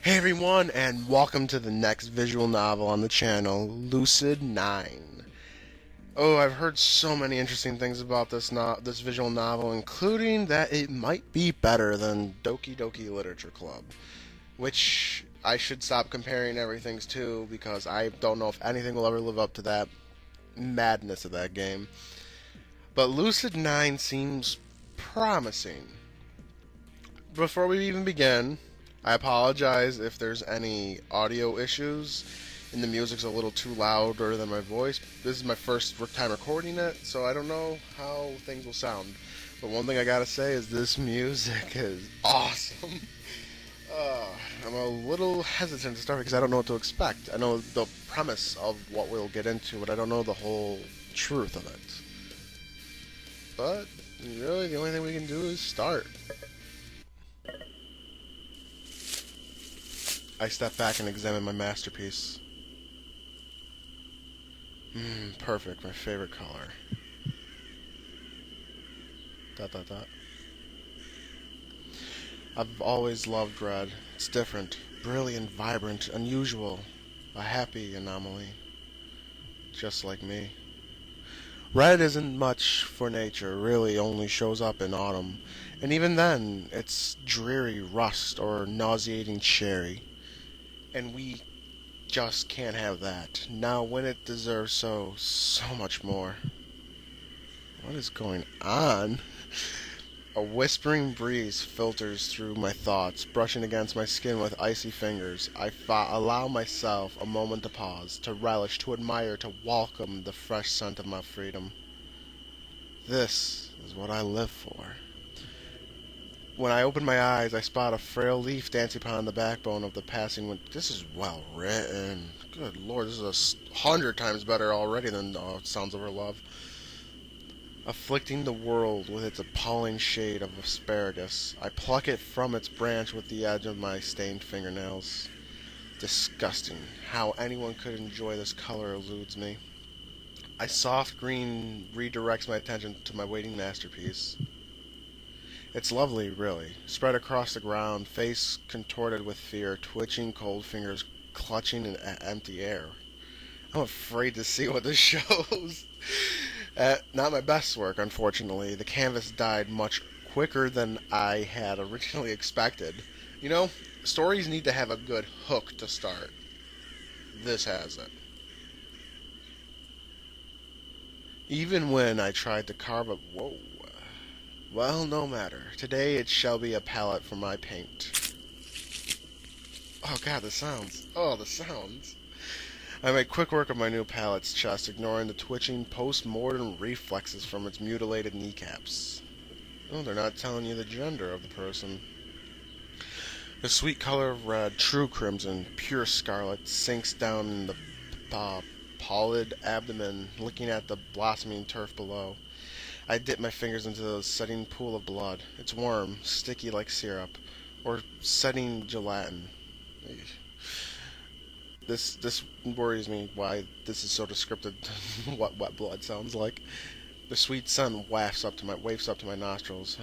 Hey everyone, and welcome to the next visual novel on the channel, Lucid 9. Oh, I've heard so many interesting things about this visual novel, including that it might be better than Doki Doki Literature Club, which I should stop comparing everything to because I don't know if anything will ever live up to that madness of that game. But Lucid 9 seems promising. Before we even begin, I apologize if there's any audio issues and the music's a little too louder than my voice. This is my first time recording it, so I don't know how things will sound. But one thing I gotta say is this music is awesome. I'm a little hesitant to start because I don't know what to expect. I know the premise of what we'll get into, but I don't know the whole truth of it. But really, the only thing we can do is start. I step back and examine my masterpiece. Perfect, my favorite color. Dot dot dot. I've always loved red. It's different, brilliant, vibrant, unusual, a happy anomaly. Just like me. Red isn't much for nature, really only shows up in autumn. And even then, it's dreary rust or nauseating cherry. And we just can't have that. Now when it deserves so much more. What is going on? A whispering breeze filters through my thoughts, brushing against my skin with icy fingers. I allow myself a moment to pause, to relish, to admire, to welcome the fresh scent of my freedom. This is what I live for. When I open my eyes, I spot a frail leaf dancing upon the backbone of the passing wind. This is well written. Good lord, this is 100 times better already than Sounds of Her Love. Afflicting the world with its appalling shade of asparagus, I pluck it from its branch with the edge of my stained fingernails. Disgusting. How anyone could enjoy this color eludes me. A soft green redirects my attention to my waiting masterpiece. It's lovely, really. Spread across the ground, face contorted with fear, twitching cold fingers clutching in empty air. I'm afraid to see what this shows. Not my best work, unfortunately. The canvas died much quicker than I had originally expected. You know, stories need to have a good hook to start. This has it. Even when I tried to carve a... Whoa. Well, no matter. Today it shall be a palette for my paint. Oh god, the sounds. Oh, the sounds. I make quick work of my new palette's chest, ignoring the twitching post-mortem reflexes from its mutilated kneecaps. Oh, they're not telling you the gender of the person. The sweet color of red, true crimson, pure scarlet, sinks down in the pallid abdomen, looking at the blossoming turf below. I dip my fingers into the setting pool of blood. It's warm, sticky like syrup, or setting gelatin. This worries me. Why this is so descriptive? What wet blood sounds like. The sweet sun wafts up to my nostrils.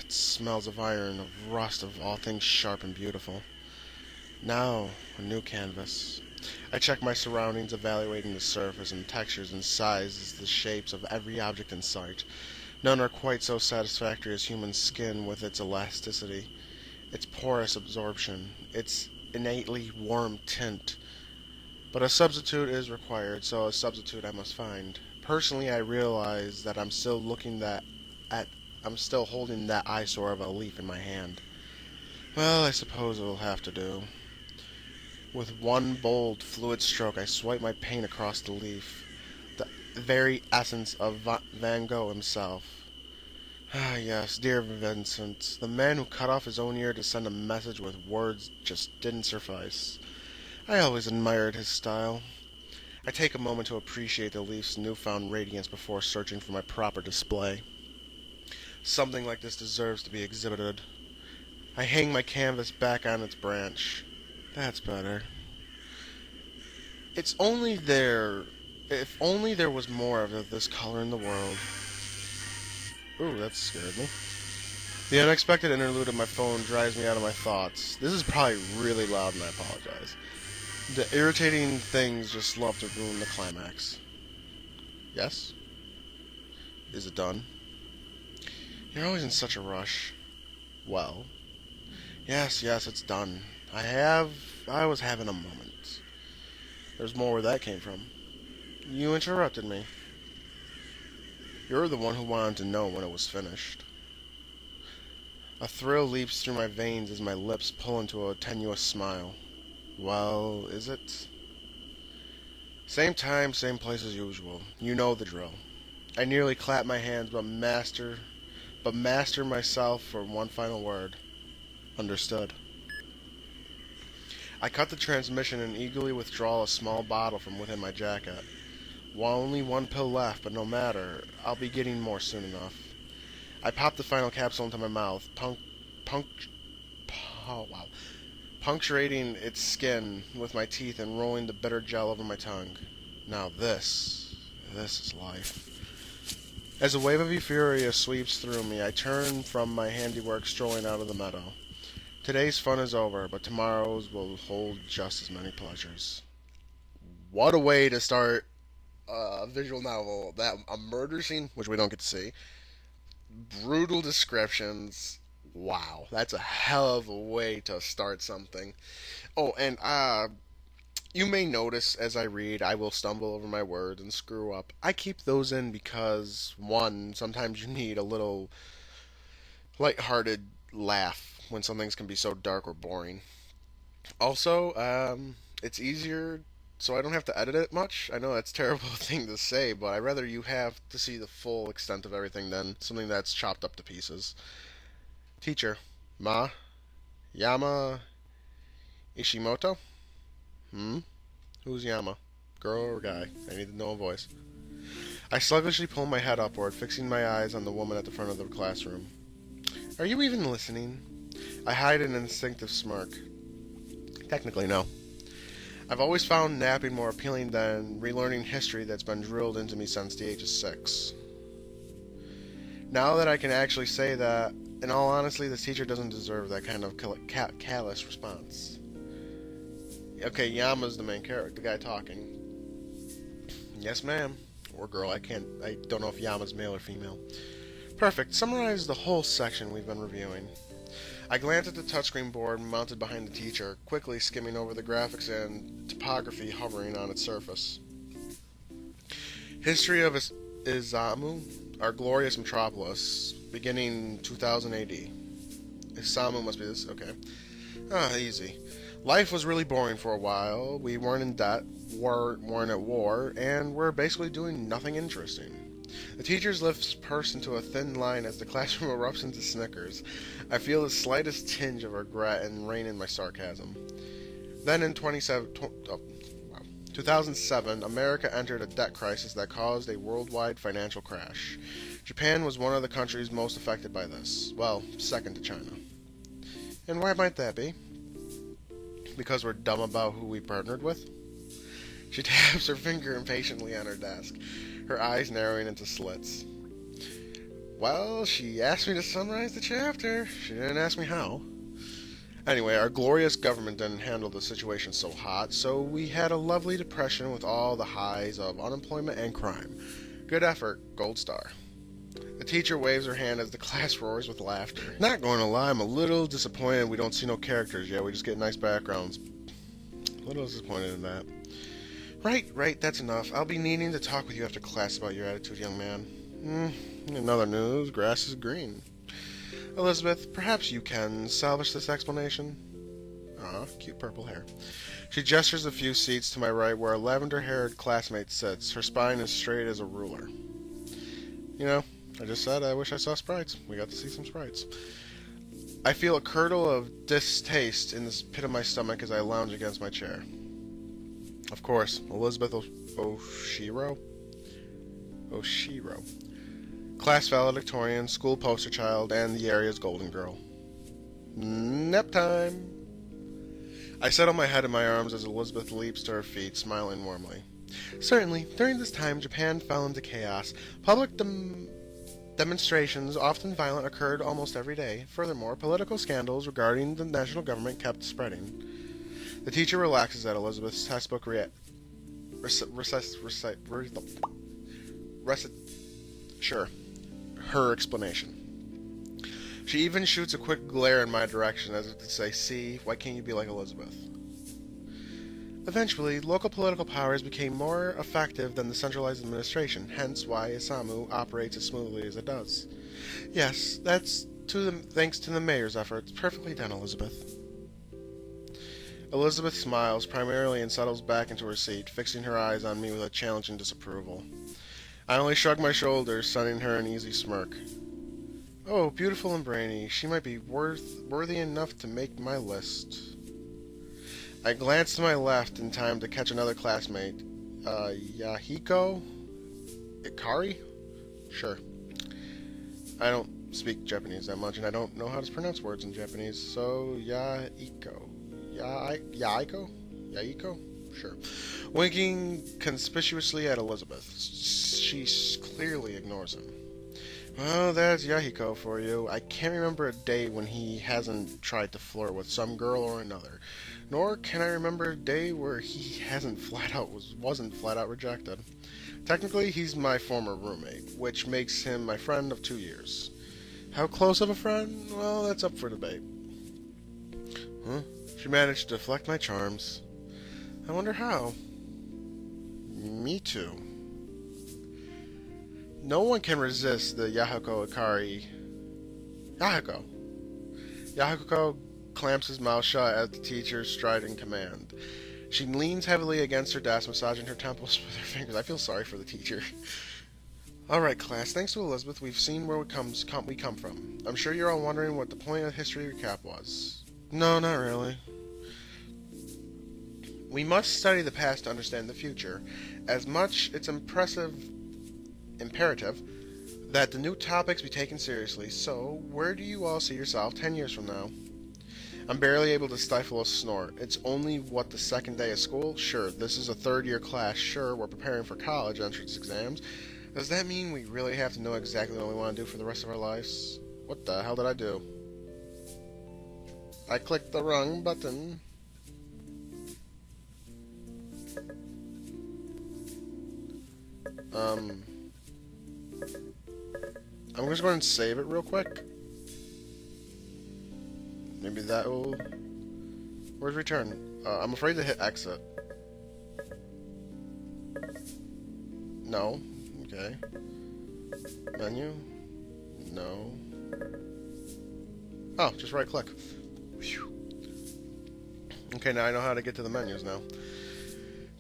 It smells of iron, of rust, of all things sharp and beautiful. Now a new canvas. I check my surroundings, evaluating the surface and textures and sizes, the shapes of every object in sight. None are quite so satisfactory as human skin with its elasticity, its porous absorption, its innately warm tint. But a substitute is required, so a substitute I must find. Personally, I realize that I'm still holding that eyesore of a leaf in my hand. Well, I suppose it'll have to do. With one bold, fluid stroke, I swipe my paint across the leaf, the very essence of Van Gogh himself. Ah, yes, dear Vincent, the man who cut off his own ear to send a message with words just didn't suffice. I always admired his style. I take a moment to appreciate the leaf's newfound radiance before searching for my proper display. Something like this deserves to be exhibited. I hang my canvas back on its branch. That's better. It's only there... If only there was more of this color in the world. Ooh, that scared me. The unexpected interlude of my phone drives me out of my thoughts. This is probably really loud and I apologize. The irritating things just love to ruin the climax. Yes? Is it done? You're always in such a rush. Well, yes, it's done. I was having a moment. There's more where that came from. You interrupted me. You're the one who wanted to know when it was finished. A thrill leaps through my veins as my lips pull into a tenuous smile. Well, is it? Same time, same place as usual. You know the drill. I nearly clap my hands, but master myself for one final word. Understood. I cut the transmission and eagerly withdraw a small bottle from within my jacket. Only one pill left, but no matter. I'll be getting more soon enough. I pop the final capsule into my mouth, punctuating its skin with my teeth and rolling the bitter gel over my tongue. Now this is life. As a wave of euphoria sweeps through me, I turn from my handiwork strolling out of the meadow. Today's fun is over, but tomorrow's will hold just as many pleasures. What a way to start a visual novel. That a murder scene, which we don't get to see. Brutal descriptions. Wow, that's a hell of a way to start something. Oh, and you may notice as I read, I will stumble over my words and screw up. I keep those in because, one, sometimes you need a little lighthearted laugh when some things can be so dark or boring. Also, it's easier so I don't have to edit it much. I know that's a terrible thing to say, but I'd rather you have to see the full extent of everything than something that's chopped up to pieces. Teacher. Ma? Yama Ishimoto? Who's Yama? Girl or guy? I need to know a voice. I sluggishly pull my head upward, fixing my eyes on the woman at the front of the classroom. Are you even listening? I hide an instinctive smirk. Technically, no. I've always found napping more appealing than relearning history that's been drilled into me since the age of 6. Now that I can actually say that, in all honesty, this teacher doesn't deserve that kind of callous response. Okay, Yama's the main character, the guy talking. Yes, ma'am. Or girl, I don't know if Yama's male or female. Perfect. Summarize the whole section we've been reviewing. I glance at the touchscreen board mounted behind the teacher, quickly skimming over the graphics and topography hovering on its surface. History of Izamu, our glorious metropolis, beginning 2000 AD. Isamu must be this, okay. Easy. Life was really boring for a while. We weren't in debt, weren't at war, and we're basically doing nothing interesting. The teacher's lips purse into a thin line as the classroom erupts into snickers. I feel the slightest tinge of regret and rein in my sarcasm. Then in 2007, America entered a debt crisis that caused a worldwide financial crash. Japan was one of the countries most affected by this. Well, second to China. And why might that be? Because we're dumb about who we partnered with? She taps her finger impatiently on her desk, her eyes narrowing into slits. Well, she asked me to summarize the chapter. She didn't ask me how. Anyway, our glorious government didn't handle the situation so hot, so we had a lovely depression with all the highs of unemployment and crime. Good effort, gold star. The teacher waves her hand as the class roars with laughter. Not going to lie, I'm a little disappointed we don't see no characters yet. We just get nice backgrounds. A little disappointed in that. Right, that's enough. I'll be needing to talk with you after class about your attitude, young man. In other news, grass is green. Elizabeth, perhaps you can salvage this explanation? Cute purple hair. She gestures a few seats to my right where a lavender-haired classmate sits. Her spine is straight as a ruler. You know, I just said I wish I saw sprites. We got to see some sprites. I feel a curdle of distaste in the pit of my stomach as I lounge against my chair. Of course, Elizabeth Oshiro? Class valedictorian, school poster child, and the area's golden girl. Nap time! I settle my head in my arms as Elizabeth leaps to her feet, smiling warmly. Certainly, during this time, Japan fell into chaos. Public Demonstrations, often violent, occurred almost every day. Furthermore, political scandals regarding the national government kept spreading. The teacher relaxes at Elizabeth's textbook her explanation. She even shoots a quick glare in my direction as if to say, "See, why can't you be like Elizabeth?" Eventually, local political powers became more effective than the centralized administration, hence why Isamu operates as smoothly as it does. Yes, that's thanks to the mayor's efforts. Perfectly done, Elizabeth. Elizabeth smiles primarily and settles back into her seat, fixing her eyes on me with a challenging disapproval. I only shrug my shoulders, sending her an easy smirk. Oh, beautiful and brainy. She might be worthy enough to make my list. I glance to my left in time to catch another classmate. Yahiko? Ikari? Sure. I don't speak Japanese that much, and I don't know how to pronounce words in Japanese, so Yahiko? Yahiko? Sure. Winking conspicuously at Elizabeth. She clearly ignores him. Well, that's Yahiko for you. I can't remember a day when he hasn't tried to flirt with some girl or another. Nor can I remember a day where he wasn't flat out rejected. Technically, he's my former roommate, which makes him my friend of 2 years. How close of a friend? Well, that's up for debate. Huh? She managed to deflect my charms. I wonder how. Me too. No one can resist the Yahiko Ikari. Yahiko clamps his mouth shut as the teacher strides in command. She leans heavily against her desk, massaging her temples with her fingers. I feel sorry for the teacher. Alright, class, thanks to Elizabeth, we've seen where we come from. I'm sure you're all wondering what the point of the history recap was. No, not really. We must study the past to understand the future. As much, it's imperative that the new topics be taken seriously. So, where do you all see yourself 10 years from now? I'm barely able to stifle a snort. It's only, the second day of school? Sure, this is a third-year class. Sure, we're preparing for college entrance exams. Does that mean we really have to know exactly what we want to do for the rest of our lives? What the hell did I do? I clicked the wrong button. I'm just going to save it real quick. Maybe that will... Where's return? I'm afraid to hit exit. No. Okay. Menu? No. Oh, just right click. Whew. Okay, now I know how to get to the menus now.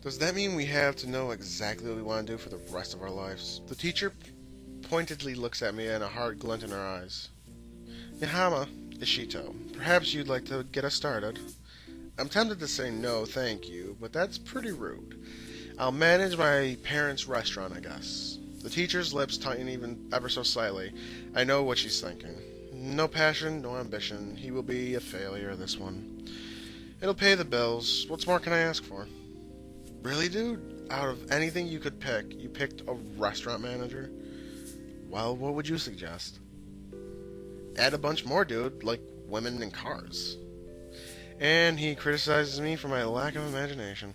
Does that mean we have to know exactly what we want to do for the rest of our lives? The teacher pointedly looks at me and a hard glint in her eyes. Yahama, Ishito, perhaps you'd like to get us started? I'm tempted to say no, thank you, but that's pretty rude. I'll manage my parents' restaurant, I guess. The teacher's lips tighten even ever so slightly. I know what she's thinking. No passion, no ambition. He will be a failure, this one. It'll pay the bills. What's more can I ask for? Really, dude? Out of anything you could pick, you picked a restaurant manager? Well, what would you suggest? Add a bunch more, dude, like women and cars. And he criticizes me for my lack of imagination.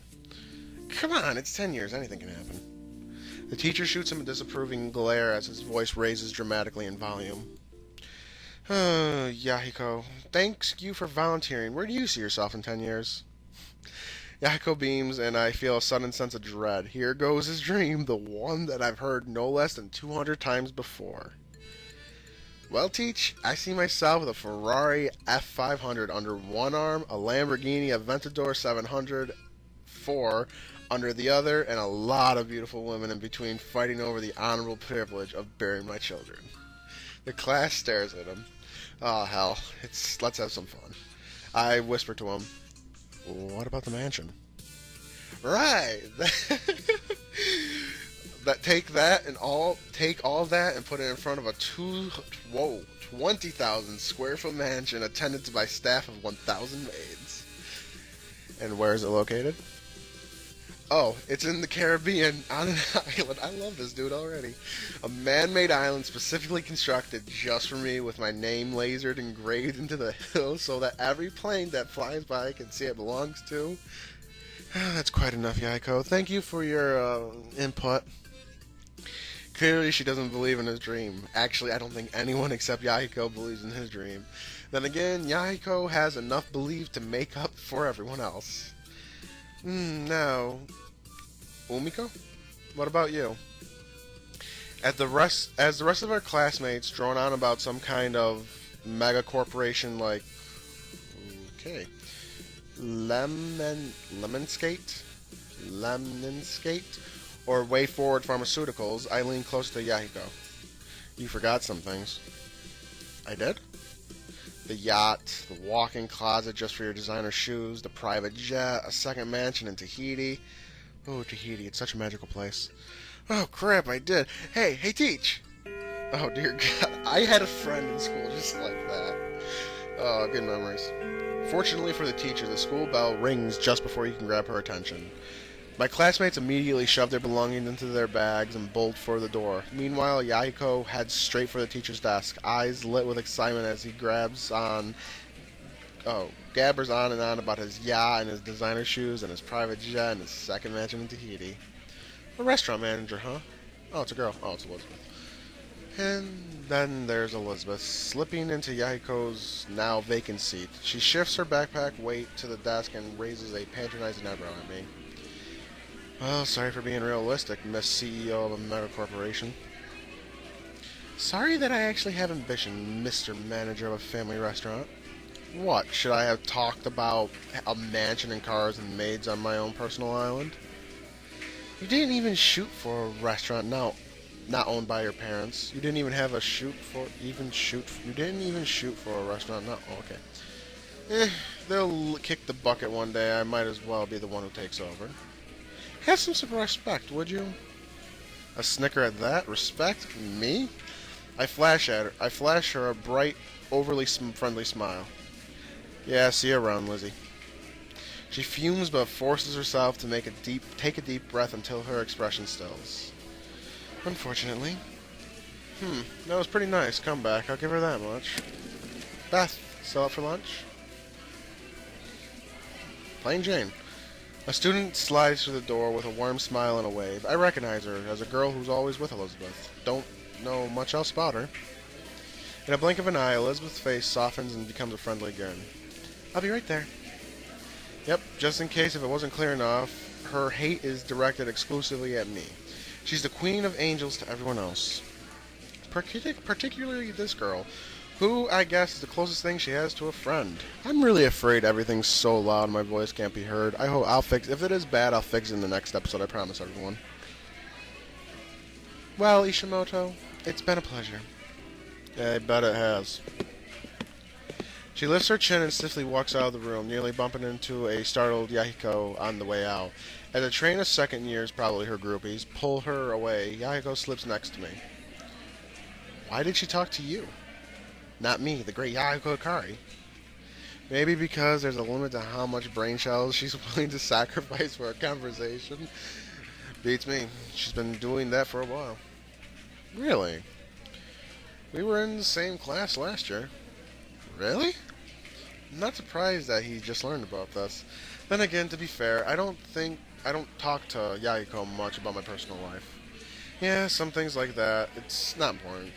Come on, it's 10 years, anything can happen. The teacher shoots him a disapproving glare as his voice raises dramatically in volume. Yahiko, thanks you for volunteering. Where do you see yourself in 10 years? Yahiko beams, and I feel a sudden sense of dread. Here goes his dream, the one that I've heard no less than 200 times before. Well, Teach, I see myself with a Ferrari F500 under one arm, a Lamborghini Aventador 704 under the other, and a lot of beautiful women in between fighting over the honorable privilege of bearing my children. The class stares at him. Oh, hell. Let's have some fun. I whisper to him, what about the mansion? Right. Take all that and put it in front of a 20,000 square foot mansion attended by staff of 1,000 maids. And where is it located? Oh, it's in the Caribbean on an island. I love this dude already. A man-made island specifically constructed just for me with my name lasered engraved into the hill so that every plane that flies by can see it belongs to. That's quite enough, Yaiko. Thank you for your input. Clearly, she doesn't believe in his dream. Actually, I don't think anyone except Yaiko believes in his dream. Then again, Yaiko has enough belief to make up for everyone else. Now, Umiko, what about you? As the rest of our classmates drone on about some kind of mega corporation like, okay, Lemonscape, or Way Forward Pharmaceuticals, I lean close to Yahiko. You forgot some things. I did? The yacht, the walk-in closet just for your designer shoes, the private jet, a second mansion in Tahiti. Oh, Tahiti, it's such a magical place. Oh, crap, I did. Hey, Teach! Oh, dear God, I had a friend in school just like that. Oh, good memories. Fortunately for the teacher, the school bell rings just before you can grab her attention. My classmates immediately shove their belongings into their bags and bolt for the door. Meanwhile, Yaiko heads straight for the teacher's desk, eyes lit with excitement as he gabbers on and on about his yacht and his designer shoes and his private jet and his second mansion in Tahiti. A restaurant manager, huh? Oh, it's a girl. Oh, it's Elizabeth. And then there's Elizabeth, slipping into Yaiko's now vacant seat. She shifts her backpack weight to the desk and raises a patronizing eyebrow at me. Well, sorry for being realistic, Miss CEO of a mega corporation. Sorry that I actually have ambition, Mr. Manager of a family restaurant. What, should I have talked about a mansion and cars and maids on my own personal island? You didn't even shoot for a restaurant not owned by your parents. You didn't even have a you didn't even shoot for a restaurant okay. They'll kick the bucket one day. I might as well be the one who takes over. Have some respect, would you? A snicker at that? Respect? Me? I flash her a bright, overly friendly smile. Yeah, see you around, Lizzie. She fumes but forces herself to take a deep breath until her expression stills. Unfortunately. That was pretty nice. Comeback. I'll give her that much. Beth, still up for lunch? Plain Jane. A student slides through the door with a warm smile and a wave. I recognize her as a girl who's always with Elizabeth. Don't know much else about her. In a blink of an eye, Elizabeth's face softens and becomes a friendly grin. I'll be right there. Yep, just in case if it wasn't clear enough, her hate is directed exclusively at me. She's the queen of angels to everyone else. Particularly this girl, who, I guess, is the closest thing she has to a friend. I'm really afraid everything's so loud my voice can't be heard. If it is bad, I'll fix it in the next episode, I promise everyone. Well, Ishimoto, it's been a pleasure. Yeah, I bet it has. She lifts her chin and stiffly walks out of the room, nearly bumping into a startled Yahiko on the way out. As a train of second years, probably her groupies, pull her away, Yahiko slips next to me. Why did she talk to you? Not me, the great Yahiko Akari. Maybe because there's a limit to how much brain cells she's willing to sacrifice for a conversation. Beats me. She's been doing that for a while. Really? We were in the same class last year. Really? I'm not surprised that he just learned about this. Then again, to be fair, I don't talk to Yahiko much about my personal life. Yeah, some things like that. It's not important.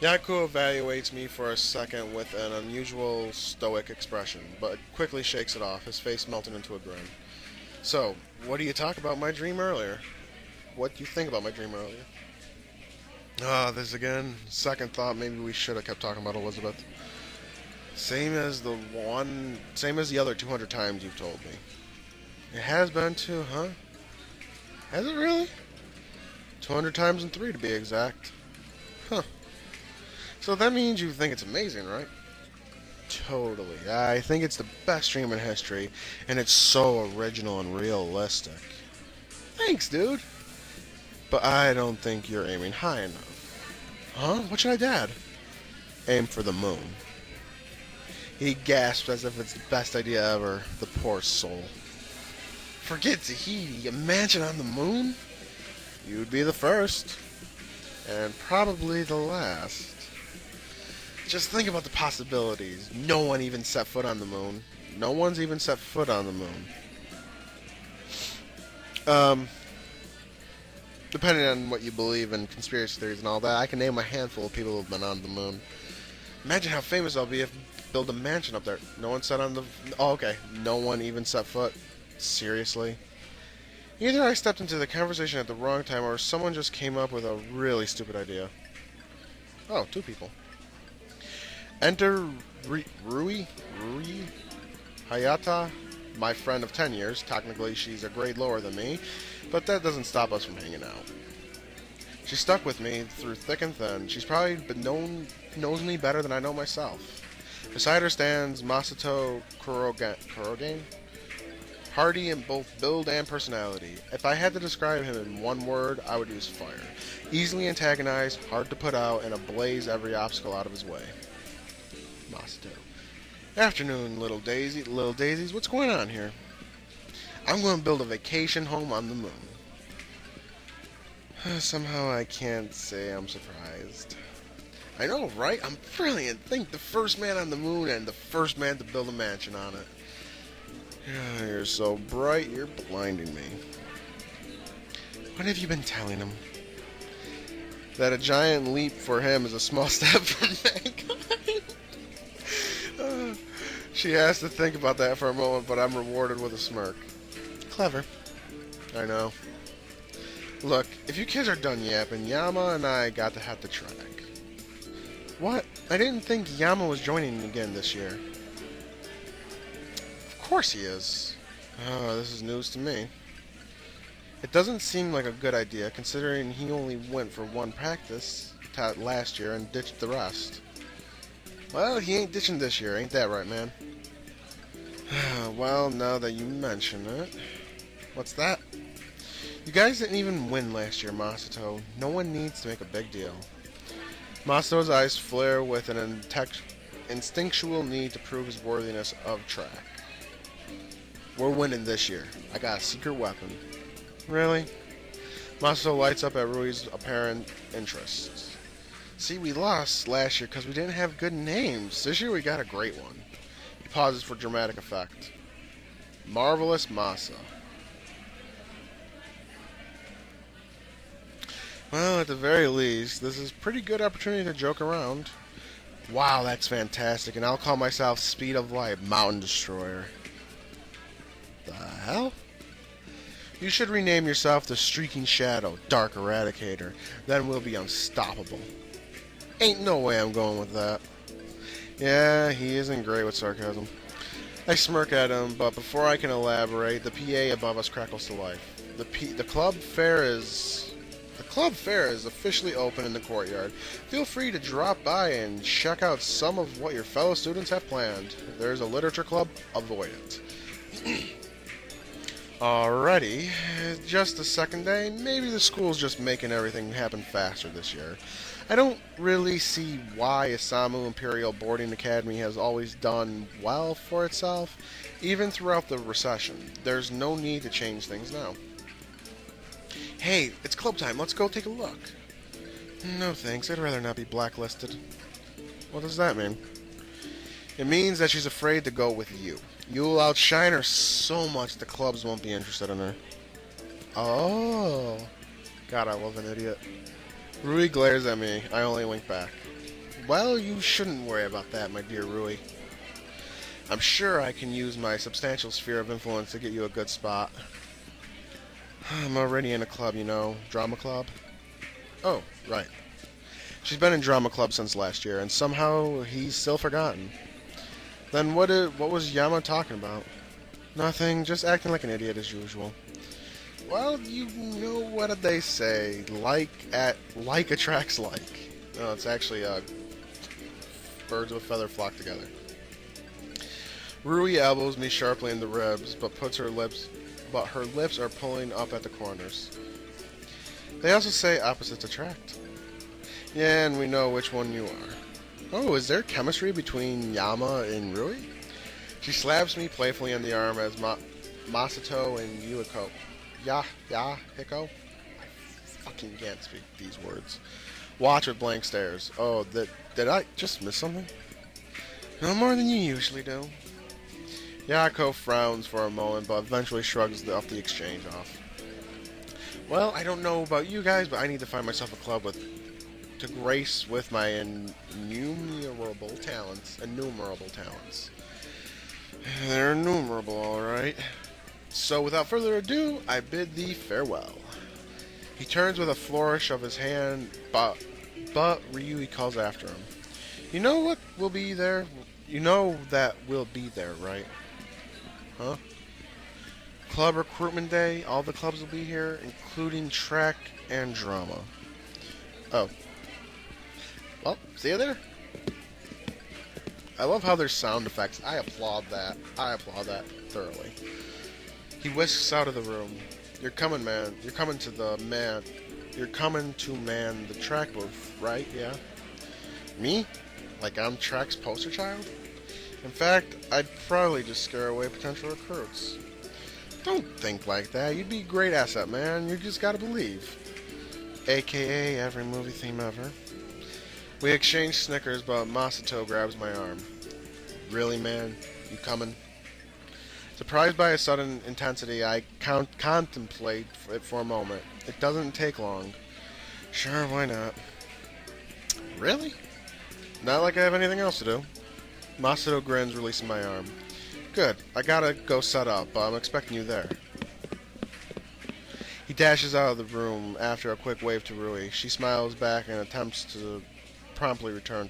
Yaku evaluates me for a second with an unusual stoic expression, but quickly shakes it off, his face melting into a grin. So, what do you talk about my dream earlier? What do you think about my dream earlier? This again. Second thought, maybe we should have kept talking about Elizabeth. Same as the other 200 times you've told me. It has been too, huh? Has it really? 200 times and 3 to be exact. Huh. So that means you think it's amazing, right? Totally. I think it's the best dream in history, and it's so original and realistic. Thanks, dude. But I don't think you're aiming high enough. Huh? What should I, Dad? Aim for the moon. He gasps as if it's the best idea ever. The poor soul. Forget Tahiti, a mansion on the moon? You'd be the first. And probably the last. Just think about the possibilities. No one even set foot on the moon. No one's even set foot on the moon. Depending on what you believe in conspiracy theories and all that, I can name a handful of people who've been on the moon. Imagine how famous I'll be if I build a mansion up there. No one set on the... Oh, okay. No one even set foot. Seriously? Either I stepped into the conversation at the wrong time, or someone just came up with a really stupid idea. Oh, two people. Enter Rui Hayata, my friend of 10 years. Technically, she's a grade lower than me, but that doesn't stop us from hanging out. She stuck with me through thick and thin. She's probably knows me better than I know myself. Beside her stands Masato Kurogane, hardy in both build and personality. If I had to describe him in one word, I would use fire. Easily antagonized, hard to put out, and ablaze every obstacle out of his way. Masato. Afternoon, little daisies. What's going on here? I'm going to build a vacation home on the moon. Somehow I can't say I'm surprised. I know, right? I'm brilliant. Think the first man on the moon and the first man to build a mansion on it. You're so bright, you're blinding me. What have you been telling him? That a giant leap for him is a small step for mankind? She has to think about that for a moment, but I'm rewarded with a smirk. Clever. I know. Look, if you kids are done yapping, Yama and I got to head the track. What? I didn't think Yama was joining again this year. Of course he is. Oh, this is news to me. It doesn't seem like a good idea, considering he only went for one practice last year and ditched the rest. Well, he ain't ditching this year, ain't that right, man? Well, now that you mention it... What's that? You guys didn't even win last year, Masato. No one needs to make a big deal. Masato's eyes flare with an instinctual need to prove his worthiness of track. We're winning this year. I got a secret weapon. Really? Masato lights up at Rui's apparent interest. See, we lost last year because we didn't have good names. This year we got a great one. He pauses for dramatic effect. Marvelous Masa. Well, at the very least, this is a pretty good opportunity to joke around. Wow, that's fantastic, and I'll call myself Speed of Light, Mountain Destroyer. The hell? You should rename yourself the Streaking Shadow, Dark Eradicator. Then we'll be unstoppable. Ain't no way I'm going with that. Yeah, he isn't great with sarcasm. I smirk at him, but before I can elaborate, the PA above us crackles to life. The club fair is officially open in the courtyard. Feel free to drop by and check out some of what your fellow students have planned. If there's a literature club, avoid it. Alrighty, just the second day. Maybe the school's just making everything happen faster this year. I don't really see why Isamu Imperial Boarding Academy has always done well for itself, even throughout the recession. There's no need to change things now. Hey, it's club time. Let's go take a look. No thanks. I'd rather not be blacklisted. What does that mean? It means that she's afraid to go with you. You'll outshine her so much the clubs won't be interested in her. Oh. God, I love an idiot. Rui glares at me. I only wink back. Well, you shouldn't worry about that, my dear Rui. I'm sure I can use my substantial sphere of influence to get you a good spot. I'm already in a club, you know. Drama club? Oh, right. She's been in drama club since last year, and somehow he's still forgotten. Then what was Yama talking about? Nothing, just acting like an idiot as usual. Well, you know what did they say? Like attracts like. No, it's actually birds of a feather flock together. Rui elbows me sharply in the ribs, but her lips are pulling up at the corners. They also say opposites attract. Yeah, and we know which one you are. Oh, is there chemistry between Yama and Rui? She slaps me playfully on the arm as Masato and Yuiko. Hiko? I fucking can't speak these words. Watch with blank stares. Oh, did I just miss something? No more than you usually do. Yako frowns for a moment, but eventually shrugs off the exchange off. Well, I don't know about you guys, but I need to find myself a club to grace with my innumerable talents. They're innumerable, alright. So without further ado, I bid thee farewell. He turns with a flourish of his hand, but Ryui calls after him. You know what will be there? You know that we'll be there, right? Huh? Club recruitment day. All the clubs will be here, including track and drama. Oh. Well, see you there. I love how there's sound effects. I applaud that. Thoroughly. He whisks out of the room. You're coming, man. You're coming to man the track booth, right? Yeah? Me? Like I'm track's poster child? In fact, I'd probably just scare away potential recruits. Don't think like that. You'd be a great asset, man. You just gotta believe. AKA every movie theme ever. We exchange snickers, but Masato grabs my arm. Really, man? You coming? Surprised by his sudden intensity, I contemplate it for a moment. It doesn't take long. Sure, why not? Really? Not like I have anything else to do. Masato grins, releasing my arm. Good. I gotta go set up. I'm expecting you there. He dashes out of the room after a quick wave to Rui. She smiles back and attempts to promptly return.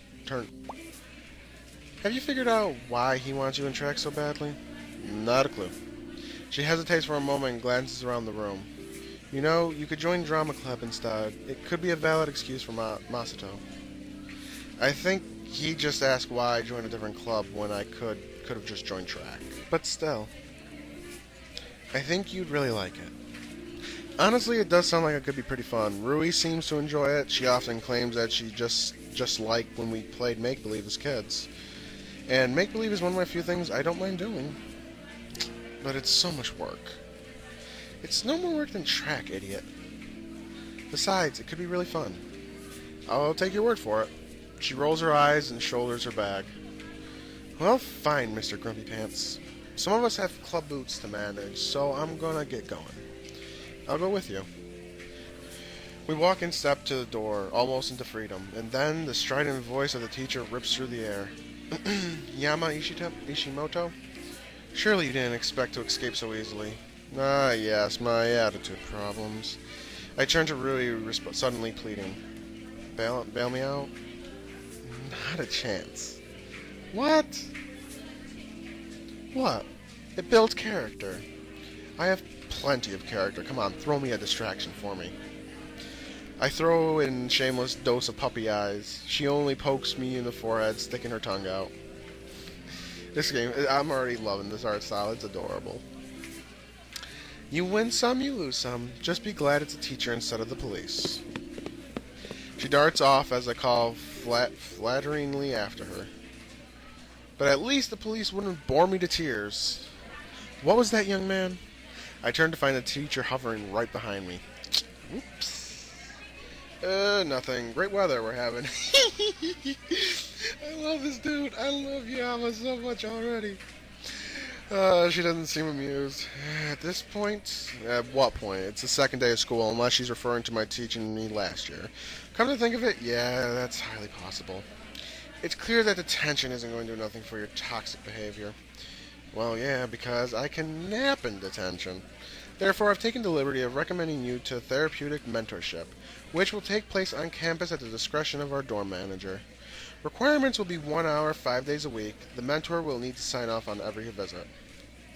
Have you figured out why he wants you in track so badly? Not a clue. She hesitates for a moment and glances around the room. You know, you could join drama club instead. It could be a valid excuse for Masato. I think he just asked why I joined a different club when I could have just joined track. But still, I think you'd really like it. Honestly, it does sound like it could be pretty fun. Rui seems to enjoy it. She often claims that she just liked when we played make-believe as kids. And make-believe is one of my few things I don't mind doing. But it's so much work. It's no more work than track, idiot. Besides, it could be really fun. I'll take your word for it. She rolls her eyes and shoulders her bag. Well, fine, Mr. Grumpy Pants. Some of us have club boots to manage, so I'm gonna get going. I'll go with you. We walk in step to the door, almost into freedom, and then the strident voice of the teacher rips through the air. Yama Ishimoto? Surely you didn't expect to escape so easily. Ah, yes, my attitude problems. I turn to Rui, suddenly pleading. Bail me out? Not a chance. What? What? It builds character. I have plenty of character. Come on, throw me a distraction for me. I throw in shameless dose of puppy eyes. She only pokes me in the forehead, sticking her tongue out. This game, I'm already loving this art style. It's adorable. You win some, you lose some. Just be glad it's a teacher instead of the police. She darts off as I call flatteringly after her. But at least the police wouldn't bore me to tears. What was that, young man? I turned to find the teacher hovering right behind me. Oops. Nothing. Great weather we're having. I love this dude. I love Yama so much already. She doesn't seem amused. At this point? At what point? It's the second day of school, unless she's referring to my teaching me last year. Come to think of it, yeah, that's highly possible. It's clear that detention isn't going to do nothing for your toxic behavior. Well, yeah, because I can nap in detention. Therefore, I've taken the liberty of recommending you to therapeutic mentorship, which will take place on campus at the discretion of our dorm manager. Requirements will be 1 hour, 5 days a week. The mentor will need to sign off on every visit.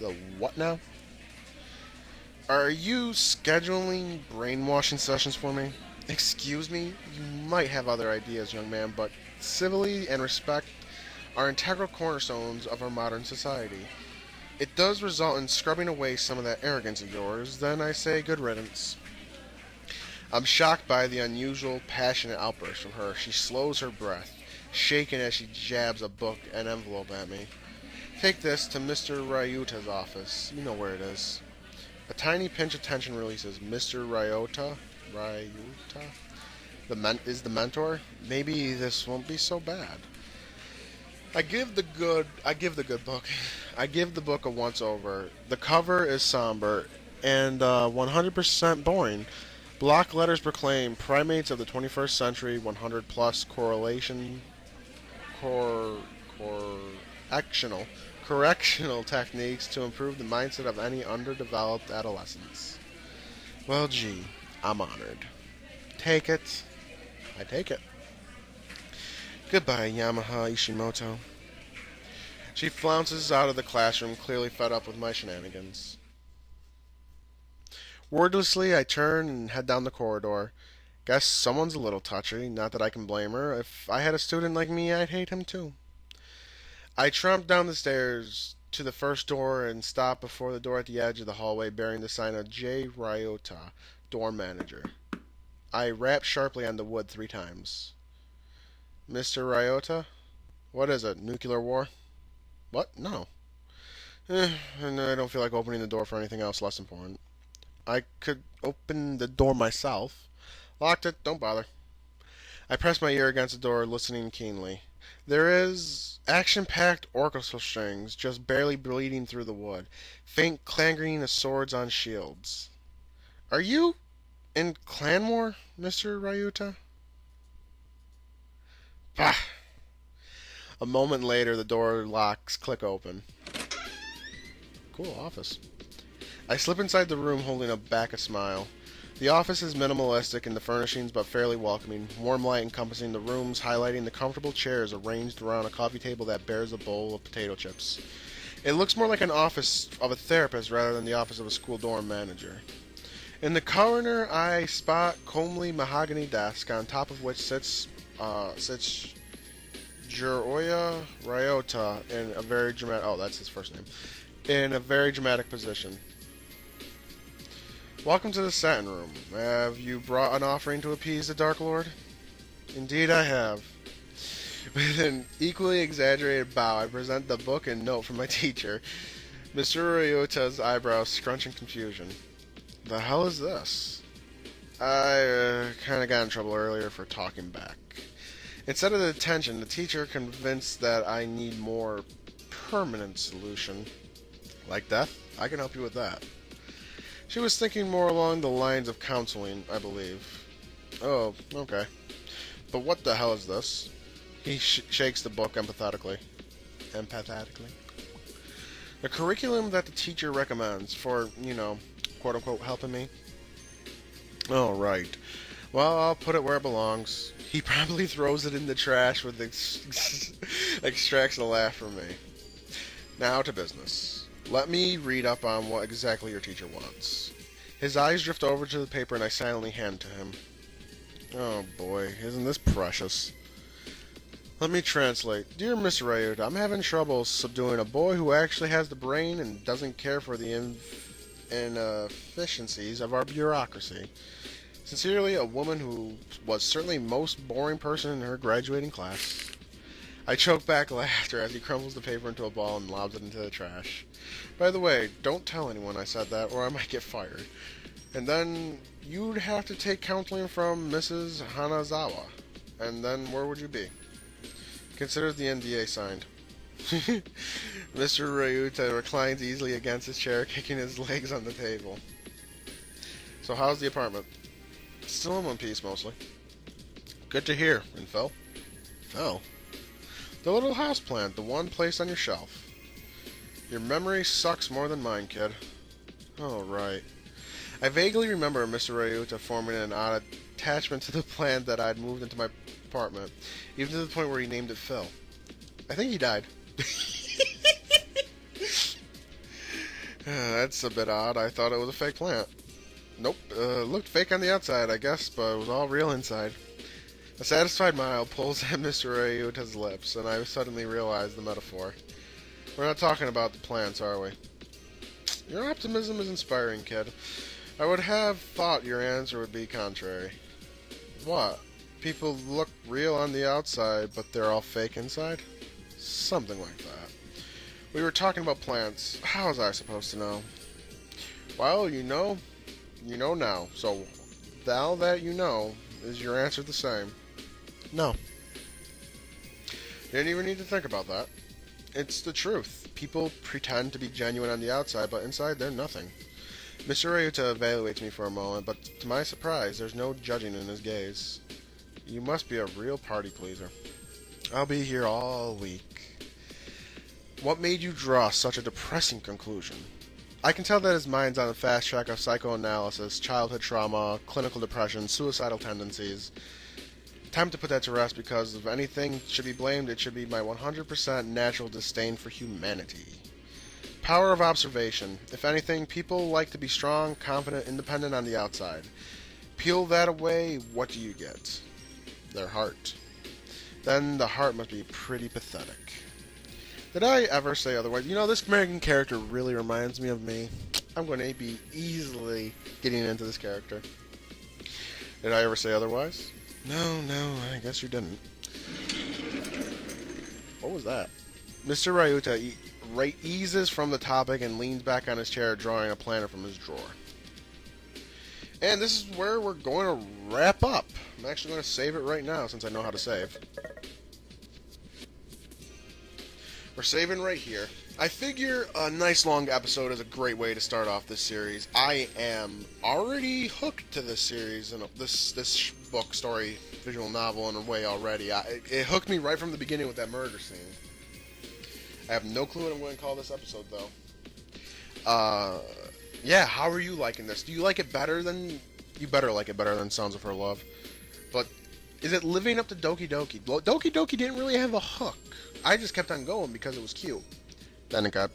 The what now? Are you scheduling brainwashing sessions for me? Excuse me? You might have other ideas, young man, but civility and respect are integral cornerstones of our modern society. It does result in scrubbing away some of that arrogance of yours, then I say good riddance. I'm shocked by the unusual, passionate outburst from her. She slows her breath, shaken as she jabs a book and envelope at me. Take this to Mr. Ryuta's office. You know where it is. A tiny pinch of tension releases. Mr. Ryuta? Is the mentor? Maybe this won't be so bad. I give the good book. I give the book a once over. The cover is somber and 100% boring. Block letters proclaim primates of the 21st century, 100 plus cor, correctional correctional techniques to improve the mindset of any underdeveloped adolescents. Well, gee, I'm honored. Take it. I take it. Goodbye, Yamaha Ishimoto. She flounces out of the classroom, clearly fed up with my shenanigans. Wordlessly, I turn and head down the corridor. Guess someone's a little touchy, not that I can blame her. If I had a student like me, I'd hate him too. I tromp down the stairs to the first door and stop before the door at the edge of the hallway bearing the sign of J. Ryota, door manager. I rap sharply on the wood 3 times. Mr. Ryota? What is it, nuclear war? What? No. And I don't feel like opening the door for anything else less important. I could open the door myself. Locked it, don't bother. I press my ear against the door, listening keenly. There is action-packed orchestral strings just barely bleeding through the wood, faint clanging of swords on shields. Are you in clan war, Mr. Ryuta? Bah! A moment later, the door locks click open. Cool office. I slip inside the room holding back a smile. The office is minimalistic in the furnishings but fairly welcoming, warm light encompassing the rooms, highlighting the comfortable chairs arranged around a coffee table that bears a bowl of potato chips. It looks more like an office of a therapist rather than the office of a school dorm manager. In the corner, I spot comely mahogany desk, on top of which sits Jiroya Ryota in a very dramatic... Oh, that's his first name. In a very dramatic position. Welcome to the Satin Room. Have you brought an offering to appease the Dark Lord? Indeed I have. With an equally exaggerated bow, I present the book and note from my teacher. Mr. Ryota's eyebrows scrunch in confusion. The hell is this? I kind of got in trouble earlier for talking back. Instead of the detention, the teacher convinced that I need more permanent solution. Like death? I can help you with that. She was thinking more along the lines of counseling, I believe. Oh, okay. But what the hell is this? He shakes the book empathetically. The curriculum that the teacher recommends for, quote-unquote, helping me. Oh, right. Well, I'll put it where it belongs. He probably throws it in the trash with extracts a laugh from me. Now to business. Let me read up on what exactly your teacher wants. His eyes drift over to the paper and I silently hand it to him. Oh boy, isn't this precious? Let me translate. Dear Mr. Ryota, I'm having trouble subduing a boy who actually has the brain and doesn't care for the inefficiencies of our bureaucracy. Sincerely, a woman who was certainly most boring person in her graduating class. I choke back laughter as he crumbles the paper into a ball and lobs it into the trash. By the way, don't tell anyone I said that or I might get fired. And then you'd have to take counseling from Mrs. Hanazawa. And then where would you be? Consider the NDA signed. Mr. Ryuta reclines easily against his chair, kicking his legs on the table. So how's the apartment? Still in one piece, mostly. Good to hear. And Phil? Phil? The little houseplant, the one placed on your shelf. Your memory sucks more than mine, kid. Oh, right. I vaguely remember Mr. Ryuta forming an odd attachment to the plant that I'd moved into my apartment, even to the point where he named it Phil. I think he died. That's a bit odd. I thought it was a fake plant. Nope, looked fake on the outside, I guess, but it was all real inside. A satisfied smile pulls at Mr. Ryuta's lips, and I suddenly realize the metaphor. We're not talking about the plants, are we? Your optimism is inspiring, kid. I would have thought your answer would be contrary. What? People look real on the outside, but they're all fake inside? Something like that. We were talking about plants. How was I supposed to know? Well, you know now. So, now that you know, is your answer the same? No. You didn't even need to think about that. It's the truth. People pretend to be genuine on the outside, but inside they're nothing. Mr. Ryuta evaluates me for a moment, but to my surprise, there's no judging in his gaze. You must be a real party pleaser. I'll be here all week. What made you draw such a depressing conclusion? I can tell that his mind's on a fast track of psychoanalysis, childhood trauma, clinical depression, suicidal tendencies. Time to put that to rest, because if anything should be blamed, it should be my 100% natural disdain for humanity. Power of observation. If anything, people like to be strong, confident, independent on the outside. Peel that away, what do you get? Their heart. Then the heart must be pretty pathetic. Did I ever say otherwise? You know, this American character really reminds me of me. I'm going to be easily getting into this character. Did I ever say otherwise? No, I guess you didn't. What was that? Mr. Ryuta eases from the topic and leans back on his chair, drawing a planner from his drawer. And this is where we're going to wrap up. I'm actually going to save it right now, since I know how to save. We're saving right here. I figure a nice long episode is a great way to start off this series. I am already hooked to this series and this book, story, visual novel in a way already. It hooked me right from the beginning with that murder scene. I have no clue what I'm going to call this episode, though. Yeah, how are you liking this? Do you like it better than... You better like it better than Sounds of Her Love. But is it living up to Doki Doki? Doki Doki didn't really have a hook. I just kept on going because it was cute. Then it got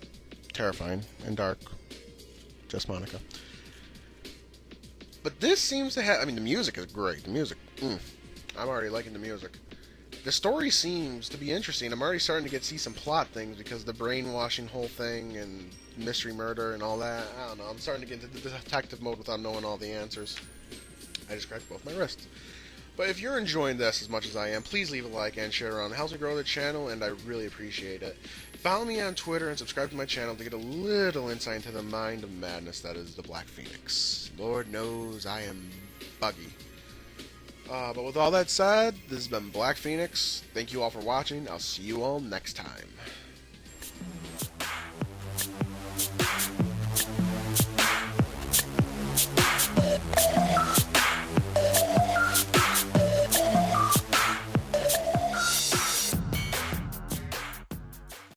terrifying and dark. Just Monica. But this seems to have... I mean, the music is great. The music... I'm already liking the music. The story seems to be interesting. I'm already starting to see some plot things because the brainwashing whole thing and mystery murder and all that. I don't know. I'm starting to get into the detective mode without knowing all the answers. I just cracked both my wrists. But if you're enjoying this as much as I am, please leave a like and share it around. It helps me grow the channel, and I really appreciate it. Follow me on Twitter and subscribe to my channel to get a little insight into the mind of madness that is the Black Phoenix. Lord knows I am buggy. But with all that said, this has been Black Phoenix. Thank you all for watching. I'll see you all next time.